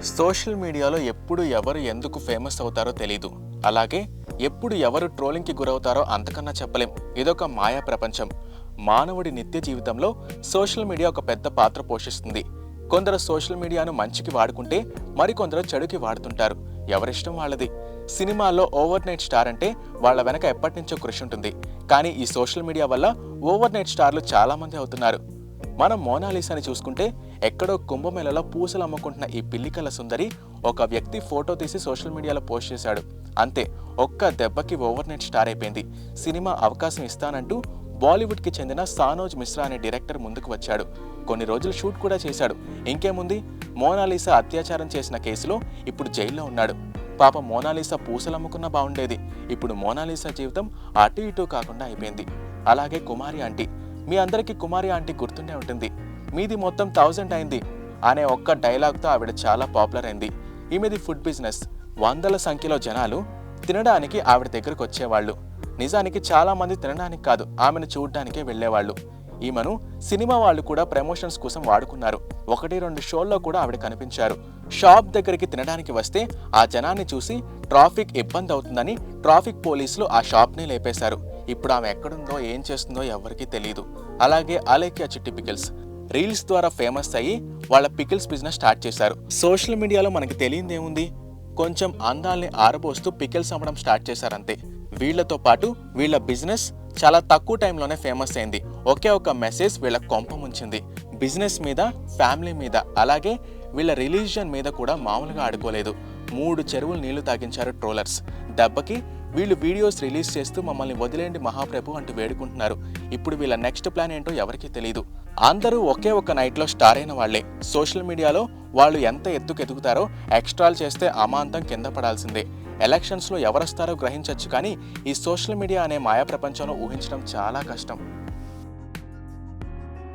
Social మీడియాలో ఎప్పుడు ఎవరు ఎందుకు ఫేమస్ అవుతారో తెలీదు. అలాగే ఎప్పుడు ఎవరు ట్రోలింగ్కి గురవుతారో అంతకన్నా చెప్పలేం. ఇదొక మాయా ప్రపంచం. మానవుడి నిత్య జీవితంలో సోషల్ మీడియా ఒక పెద్ద పాత్ర పోషిస్తుంది. కొందరు సోషల్ మీడియాను మంచికి వాడుకుంటే మరికొందరు చెడుకి వాడుతుంటారు. ఎవరిష్టం వాళ్ళది. సినిమాల్లో ఓవర్ నైట్ స్టార్ అంటే వాళ్ళ వెనక ఎప్పటి నుంచో కృషి ఉంటుంది. కానీ ఈ సోషల్ మీడియా వల్ల ఓవర్ నైట్ స్టార్లు చాలా మంది అవుతున్నారు. మనం మోనాలిసాని చూసుకుంటే ఎక్కడో కుంభమేళలో పూసలు అమ్ముకుంటున్న ఈ పిల్లికల సుందరి ఒక వ్యక్తి ఫోటో తీసి సోషల్ మీడియాలో పోస్ట్ చేశాడు. అంతే, ఒక్క దెబ్బకి ఓవర్ నైట్ స్టార్ అయిపోయింది. సినిమా అవకాశం ఇస్తానంటూ బాలీవుడ్కి చెందిన సానోజ్ మిశ్రా అనే డైరెక్టర్ ముందుకు వచ్చాడు. కొన్ని రోజులు షూట్ కూడా చేశాడు. ఇంకేముంది, మోనాలిసా అత్యాచారం చేసిన కేసులో ఇప్పుడు జైల్లో ఉన్నాడు. పాప మోనాలిసా పూసలు అమ్ముకున్నా బాగుండేది. ఇప్పుడు మోనాలిసా జీవితం అటు ఇటు కాకుండా అయిపోయింది. అలాగే కుమారి ఆంటీ, మీ అందరికీ కుమారి ఆంటీ గుర్తుండే ఉంటుంది. మీది మొత్తం 1000 అయింది అనే ఒక్క డైలాగ్తో ఆవిడ చాలా పాపులర్ అయింది. ఈమెది ఫుడ్ బిజినెస్. వందల సంఖ్యలో జనాలు తినడానికి ఆవిడ దగ్గరకు వచ్చేవాళ్ళు. నిజానికి చాలా మంది తినడానికి కాదు, ఆమెను చూడ్డానికే వెళ్లేవాళ్ళు. ఈమెను సినిమా వాళ్ళు కూడా ప్రమోషన్స్ కోసం వాడుకున్నారు. 1-2 షోల్లో కూడా ఆవిడ కనిపించారు. షాప్ దగ్గరికి తినడానికి వస్తే ఆ జనాన్ని చూసి ట్రాఫిక్ ఇబ్బంది అవుతుందని ట్రాఫిక్ పోలీసులు ఆ షాప్ని లేపేశారు. ఇప్పుడు ఆమె ఎక్కడుందో ఏం చేస్తుందో ఎవరికీ తెలియదు. అలాగే అలేఖ్య చిట్టి పికిల్స్ రీల్స్ ద్వారా ఫేమస్ అయ్యి వాళ్ళ పికిల్స్ బిజినెస్ స్టార్ట్ చేశారు. సోషల్ మీడియాలో మనకి తెలియదేముంది, కొంచెం అందాల్ని ఆరబోస్తూ పికిల్స్ అమ్మడం స్టార్ట్ చేశారంతే. వీళ్లతో పాటు వీళ్ళ బిజినెస్ చాలా తక్కువ టైంలోనే ఫేమస్ అయింది. ఒకే ఒక మెసేజ్ వీళ్ళ కొంప ముంచింది. బిజినెస్ మీద, ఫ్యామిలీ మీద, అలాగే వీళ్ళ రిలీజియన్ మీద కూడా మామూలుగా ఆడుకోలేదు. 3 చెరువులు నీళ్లు తాగించారు ట్రోలర్స్. దెబ్బకి వీళ్ళు వీడియోస్ రిలీజ్ చేస్తూ మమ్మల్ని వదిలేండి మహాప్రభు అంటూ వేడుకుంటున్నారు. ఇప్పుడు వీళ్ళ నెక్స్ట్ ప్లాన్ ఏంటో ఎవరికీ తెలియదు. అందరూ ఒకే ఒక నైట్లో స్టార్ అయిన వాళ్లే. సోషల్ మీడియాలో వాళ్ళు ఎంత ఎత్తుకెదుగుతారో ఎక్స్ట్రాలు చేస్తే అమాంతం కింద పడాల్సిందే. ఎలక్షన్స్లో ఎవరొస్తారో గ్రహించవచ్చు, కానీ ఈ సోషల్ మీడియా అనే మాయా ప్రపంచంలో ఊహించడం చాలా కష్టం.